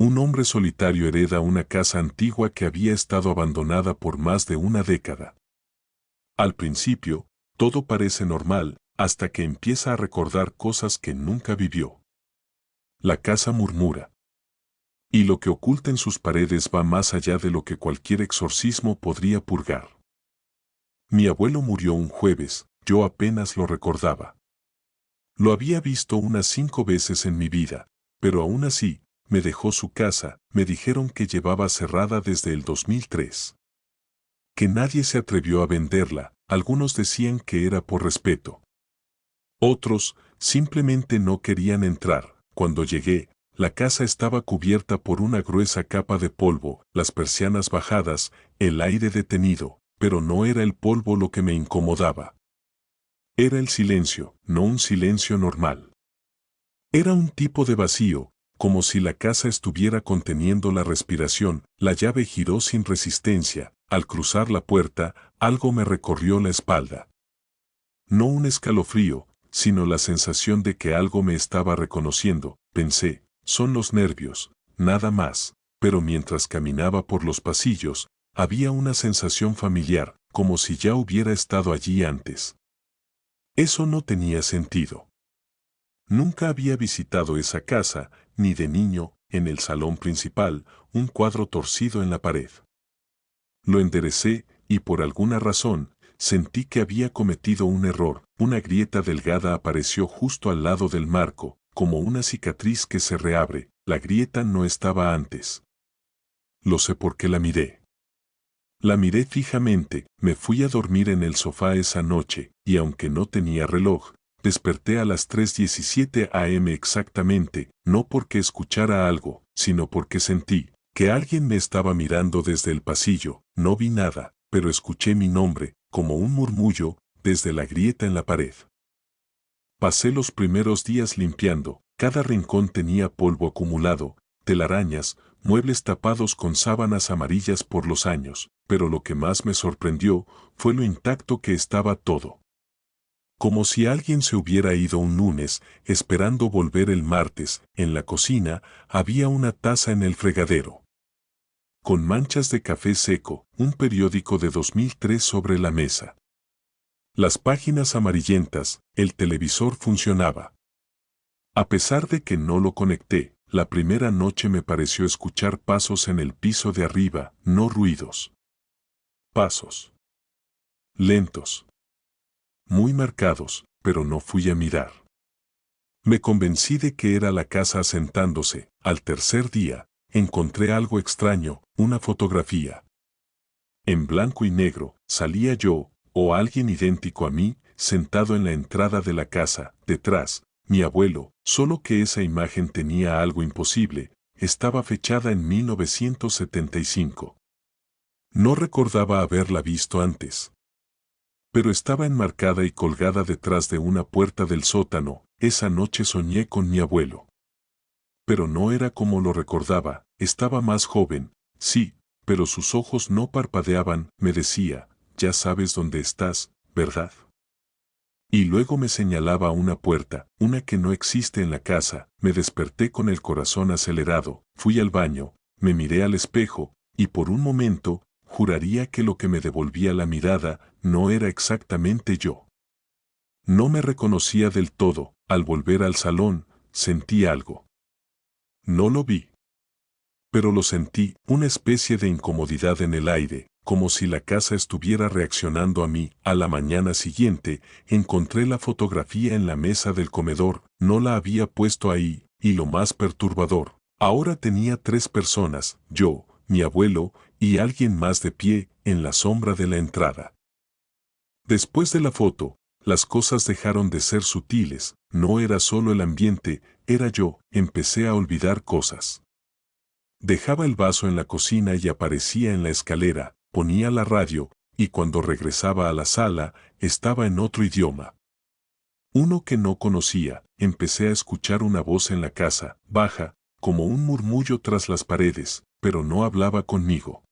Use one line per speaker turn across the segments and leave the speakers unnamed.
Un hombre solitario hereda una casa antigua que había estado abandonada por más de una década. Al principio, todo parece normal, hasta que empieza a recordar cosas que nunca vivió. La casa murmura. Y lo que oculta en sus paredes va más allá de lo que cualquier exorcismo podría purgar. Mi abuelo murió un jueves, yo apenas lo recordaba. Lo había visto unas 5 veces en mi vida, pero aún así, me dejó su casa, me dijeron que llevaba cerrada desde el 2003. Que nadie se atrevió a venderla, algunos decían que era por respeto. Otros, simplemente no querían entrar. Cuando llegué, la casa estaba cubierta por una gruesa capa de polvo, las persianas bajadas, el aire detenido, pero no era el polvo lo que me incomodaba. Era el silencio, no un silencio normal. Era un tipo de vacío, como si la casa estuviera conteniendo la respiración. La llave giró sin resistencia. Al cruzar la puerta, algo me recorrió la espalda. No un escalofrío, sino la sensación de que algo me estaba reconociendo. Pensé, son los nervios, nada más, pero mientras caminaba por los pasillos, había una sensación familiar, como si ya hubiera estado allí antes. Eso no tenía sentido. Nunca había visitado esa casa, ni de niño, en el salón principal, un cuadro torcido en la pared. Lo enderecé, y por alguna razón, sentí que había cometido un error. Una grieta delgada apareció justo al lado del marco, como una cicatriz que se reabre. La grieta no estaba antes. Lo sé porque la miré. La miré fijamente. Me fui a dormir en el sofá esa noche, y aunque no tenía reloj, desperté a las 3:17 am exactamente, no porque escuchara algo, sino porque sentí que alguien me estaba mirando desde el pasillo. No vi nada, pero escuché mi nombre, como un murmullo, desde la grieta en la pared. Pasé los primeros días limpiando. Cada rincón tenía polvo acumulado, telarañas, muebles tapados con sábanas amarillas por los años, pero lo que más me sorprendió fue lo intacto que estaba todo. Como si alguien se hubiera ido un lunes, esperando volver el martes. En la cocina había una taza en el fregadero, con manchas de café seco, un periódico de 2003 sobre la mesa. Las páginas amarillentas, el televisor funcionaba. A pesar de que no lo conecté, la primera noche me pareció escuchar pasos en el piso de arriba, no ruidos. Pasos. Lentos. Muy marcados, pero no fui a mirar. Me convencí de que era la casa asentándose. Al tercer día, encontré algo extraño, una fotografía. En blanco y negro, salía yo, o alguien idéntico a mí, sentado en la entrada de la casa. Detrás, mi abuelo, solo que esa imagen tenía algo imposible. Estaba fechada en 1975. No recordaba haberla visto antes. Pero estaba enmarcada y colgada detrás de una puerta del sótano. Esa noche soñé con mi abuelo. Pero no era como lo recordaba. Estaba más joven, sí, pero sus ojos no parpadeaban. Me decía, ya sabes dónde estás, ¿verdad? Y luego me señalaba una puerta, una que no existe en la casa. Me desperté con el corazón acelerado. Fui al baño, me miré al espejo, y por un momento, juraría que lo que me devolvía la mirada no era exactamente yo. No me reconocía del todo. Al volver al salón, sentí algo. No lo vi. Pero lo sentí, una especie de incomodidad en el aire, como si la casa estuviera reaccionando a mí. A la mañana siguiente, encontré la fotografía en la mesa del comedor. No la había puesto ahí, y lo más perturbador, ahora tenía 3 personas, yo, mi abuelo, y alguien más de pie, en la sombra de la entrada. Después de la foto, las cosas dejaron de ser sutiles. No era solo el ambiente, era yo. Empecé a olvidar cosas. Dejaba el vaso en la cocina y aparecía en la escalera, ponía la radio, y cuando regresaba a la sala, estaba en otro idioma. Uno que no conocía. Empecé a escuchar una voz en la casa, baja, como un murmullo tras las paredes, pero no hablaba conmigo.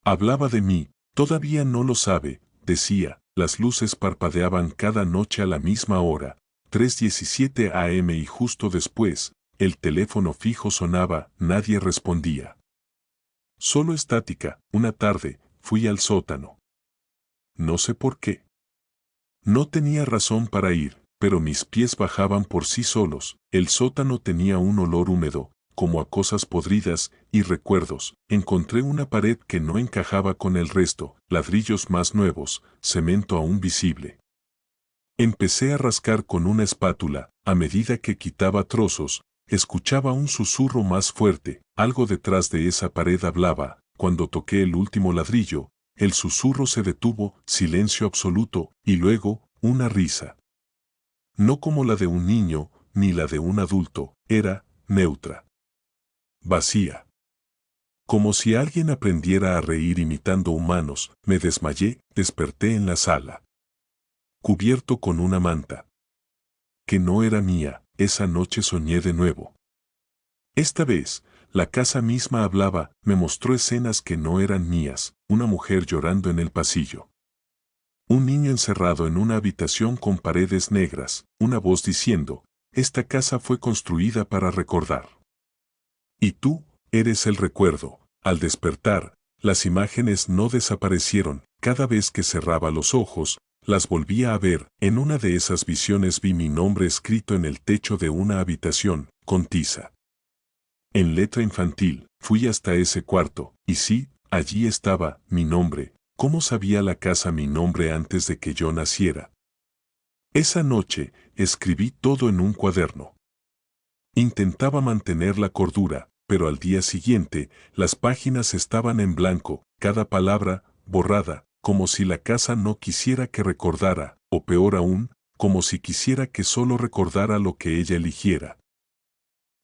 Hablaba de mí. Todavía no lo sabe, decía. Las luces parpadeaban cada noche a la misma hora, 3:17 am, y justo después, el teléfono fijo sonaba, nadie respondía. Solo estática. Una tarde, fui al sótano. No sé por qué. No tenía razón para ir, pero mis pies bajaban por sí solos. El sótano tenía un olor húmedo, como a cosas podridas, y recuerdos. Encontré una pared que no encajaba con el resto, ladrillos más nuevos, cemento aún visible. Empecé a rascar con una espátula. A medida que quitaba trozos, escuchaba un susurro más fuerte. Algo detrás de esa pared hablaba. Cuando toqué el último ladrillo, el susurro se detuvo, silencio absoluto, y luego, una risa. No como la de un niño, ni la de un adulto, era neutra. Vacía. Como si alguien aprendiera a reír imitando humanos. Me desmayé, desperté en la sala. Cubierto con una manta. Que no era mía. Esa noche soñé de nuevo. Esta vez, la casa misma hablaba, me mostró escenas que no eran mías, una mujer llorando en el pasillo. Un niño encerrado en una habitación con paredes negras, una voz diciendo, esta casa fue construida para recordar. Y tú, eres el recuerdo. Al despertar, las imágenes no desaparecieron, cada vez que cerraba los ojos, las volvía a ver. En una de esas visiones vi mi nombre escrito en el techo de una habitación, con tiza. En letra infantil, fui hasta ese cuarto, y sí, allí estaba, mi nombre. ¿Cómo sabía la casa mi nombre antes de que yo naciera? Esa noche, escribí todo en un cuaderno. Intentaba mantener la cordura, pero al día siguiente, las páginas estaban en blanco, cada palabra, borrada, como si la casa no quisiera que recordara, o peor aún, como si quisiera que solo recordara lo que ella eligiera.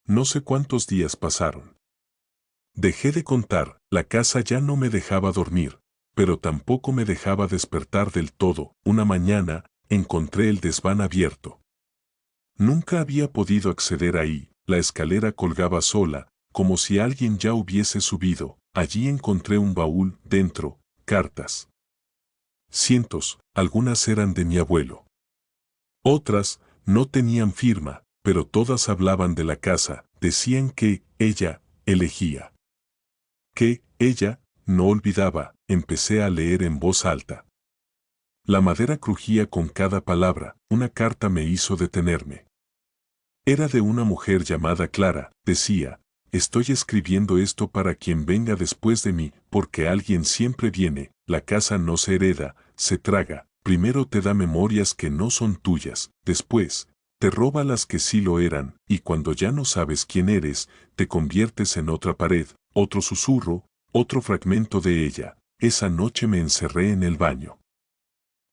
No sé cuántos días pasaron. Dejé de contar, la casa ya no me dejaba dormir, pero tampoco me dejaba despertar del todo. Una mañana, encontré el desván abierto. Nunca había podido acceder ahí, la escalera colgaba sola, como si alguien ya hubiese subido. Allí encontré un baúl, dentro, cartas. Cientos, algunas eran de mi abuelo. Otras, no tenían firma, pero todas hablaban de la casa, decían que, ella, elegía. Que, ella, no olvidaba. Empecé a leer en voz alta. La madera crujía con cada palabra, una carta me hizo detenerme. Era de una mujer llamada Clara, decía, estoy escribiendo esto para quien venga después de mí, porque alguien siempre viene, la casa no se hereda, se traga, primero te da memorias que no son tuyas, después, te roba las que sí lo eran, y cuando ya no sabes quién eres, te conviertes en otra pared, otro susurro, otro fragmento de ella. Esa noche me encerré en el baño.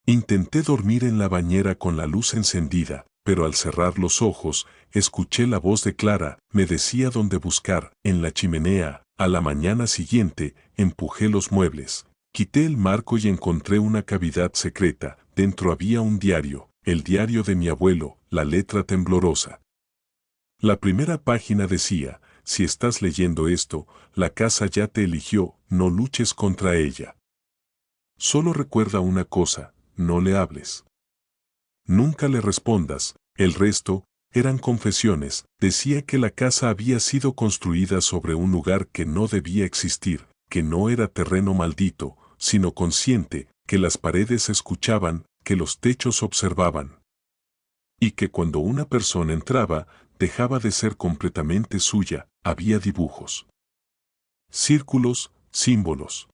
Intenté dormir en la bañera con la luz encendida, pero al cerrar los ojos, escuché la voz de Clara, me decía dónde buscar, en la chimenea. A la mañana siguiente, empujé los muebles, quité el marco y encontré una cavidad secreta. Dentro había un diario, el diario de mi abuelo, la letra temblorosa. La primera página decía, si estás leyendo esto, la casa ya te eligió, no luches contra ella. Solo recuerda una cosa, no le hables. Nunca le respondas. El resto, eran confesiones. Decía que la casa había sido construida sobre un lugar que no debía existir, que no era terreno maldito, sino consciente, que las paredes escuchaban, que los techos observaban. Y que cuando una persona entraba, dejaba de ser completamente suya. Había dibujos, círculos, símbolos,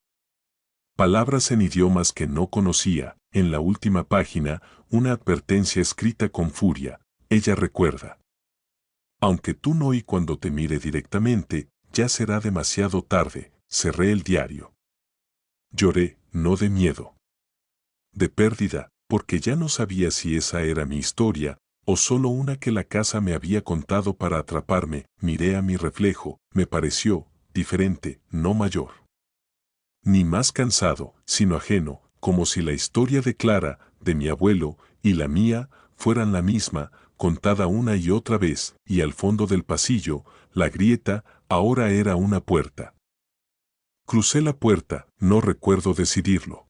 palabras en idiomas que no conocía. En la última página, una advertencia escrita con furia. Ella recuerda. Aunque tú no y cuando te mire directamente, ya será demasiado tarde. Cerré el diario. Lloré, no de miedo. De pérdida, porque ya no sabía si esa era mi historia, o solo una que la casa me había contado para atraparme. Miré a mi reflejo, me pareció, diferente, no mayor. Ni más cansado, sino ajeno, como si la historia de Clara, de mi abuelo, y la mía, fueran la misma, contada una y otra vez, y al fondo del pasillo, la grieta, ahora era una puerta. Crucé la puerta, no recuerdo decidirlo.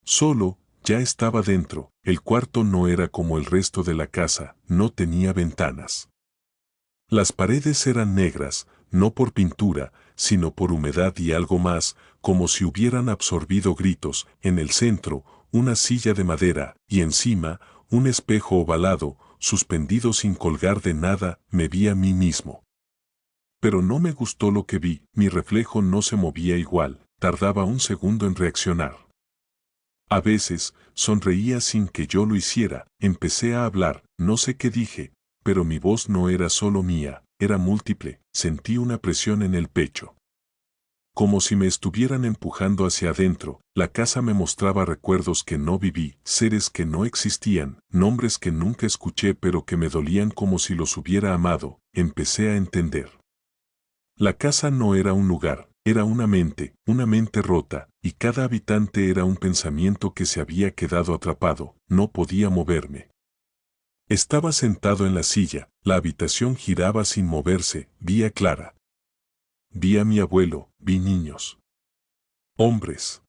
Solo, ya estaba dentro, el cuarto no era como el resto de la casa, no tenía ventanas. Las paredes eran negras, no por pintura, sino por humedad y algo más, como si hubieran absorbido gritos. En el centro, una silla de madera, y encima, un espejo ovalado, suspendido sin colgar de nada. Me vi a mí mismo. Pero no me gustó lo que vi, mi reflejo no se movía igual, tardaba un segundo en reaccionar. A veces, sonreía sin que yo lo hiciera, empecé a hablar, no sé qué dije, pero mi voz no era solo mía, era múltiple, sentí una presión en el pecho. Como si me estuvieran empujando hacia adentro, la casa me mostraba recuerdos que no viví, seres que no existían, nombres que nunca escuché pero que me dolían como si los hubiera amado. Empecé a entender. La casa no era un lugar, era una mente rota, y cada habitante era un pensamiento que se había quedado atrapado, no podía moverme. Estaba sentado en la silla, la habitación giraba sin moverse, vi a Clara. Vi a mi abuelo, vi niños. Hombres.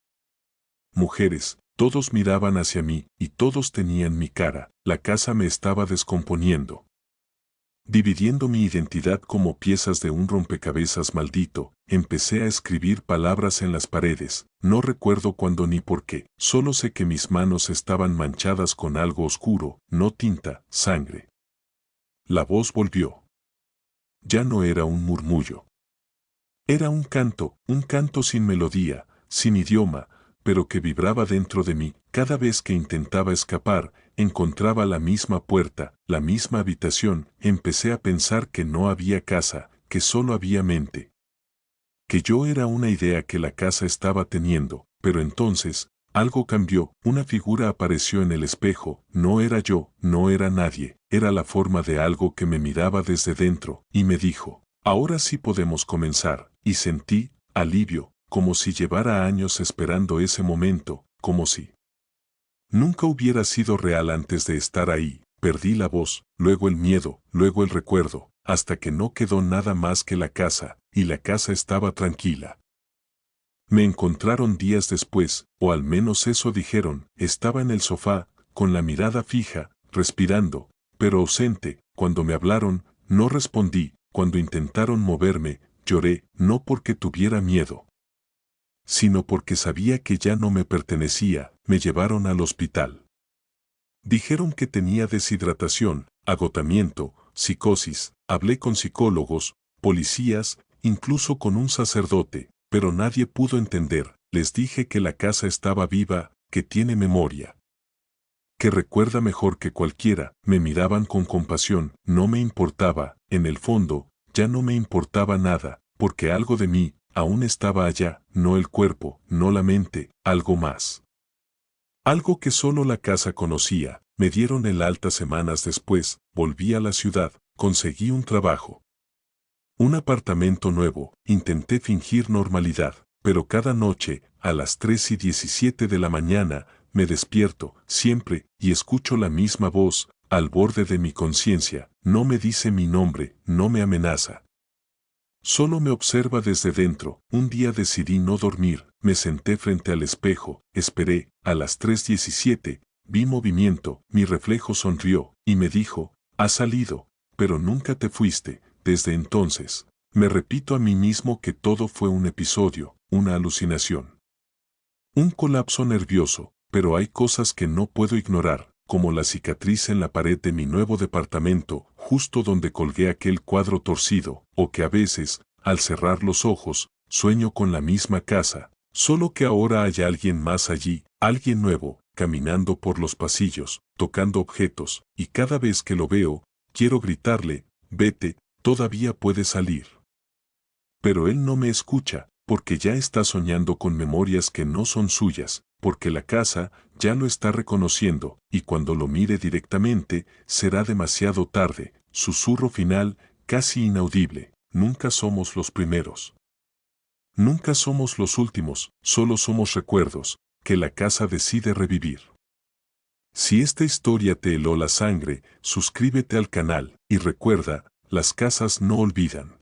Mujeres, todos miraban hacia mí, y todos tenían mi cara. La casa me estaba descomponiendo. Dividiendo mi identidad como piezas de un rompecabezas maldito, empecé a escribir palabras en las paredes. No recuerdo cuándo ni por qué, solo sé que mis manos estaban manchadas con algo oscuro, no tinta, sangre. La voz volvió. Ya no era un murmullo. Era un canto sin melodía, sin idioma, pero que vibraba dentro de mí. Cada vez que intentaba escapar, encontraba la misma puerta, la misma habitación. Empecé a pensar que no había casa, que solo había mente. Que yo era una idea que la casa estaba teniendo, pero entonces, algo cambió, una figura apareció en el espejo. No era yo, no era nadie, era la forma de algo que me miraba desde dentro, y me dijo: ahora sí podemos comenzar. Y sentí alivio, como si llevara años esperando ese momento, como si nunca hubiera sido real antes de estar ahí. Perdí la voz, luego el miedo, luego el recuerdo, hasta que no quedó nada más que la casa, y la casa estaba tranquila. Me encontraron días después, o al menos eso dijeron. Estaba en el sofá, con la mirada fija, respirando, pero ausente. Cuando me hablaron, no respondí. Cuando intentaron moverme, lloré, no porque tuviera miedo, sino porque sabía que ya no me pertenecía. Me llevaron al hospital. Dijeron que tenía deshidratación, agotamiento, psicosis. Hablé con psicólogos, policías, incluso con un sacerdote, pero nadie pudo entender. Les dije que la casa estaba viva, que tiene memoria, que recuerda mejor que cualquiera. Me miraban con compasión, no me importaba, en el fondo, ya no me importaba nada, porque algo de mí aún estaba allá, no el cuerpo, no la mente, algo más. Algo que solo la casa conocía. Me dieron el alta semanas después, volví a la ciudad, conseguí un trabajo. Un apartamento nuevo. Intenté fingir normalidad, pero cada noche, a las 3:17 de la mañana, me despierto, siempre, y escucho la misma voz, al borde de mi conciencia. No me dice mi nombre, no me amenaza. Solo me observa desde dentro. Un día decidí no dormir, me senté frente al espejo, esperé. A las 3:17, vi movimiento, mi reflejo sonrió, y me dijo: has salido, pero nunca te fuiste. Desde entonces, me repito a mí mismo que todo fue un episodio, una alucinación, un colapso nervioso, pero hay cosas que no puedo ignorar, como la cicatriz en la pared de mi nuevo departamento, justo donde colgué aquel cuadro torcido, o que a veces, al cerrar los ojos, sueño con la misma casa, solo que ahora hay alguien más allí, alguien nuevo, caminando por los pasillos, tocando objetos, y cada vez que lo veo, quiero gritarle: vete, todavía puedes salir. Pero él no me escucha, porque ya está soñando con memorias que no son suyas, porque la casa ya lo está reconociendo, y cuando lo mire directamente, será demasiado tarde. Susurro final, casi inaudible: nunca somos los primeros. Nunca somos los últimos, solo somos recuerdos, que la casa decide revivir. Si esta historia te heló la sangre, suscríbete al canal, y recuerda, las casas no olvidan.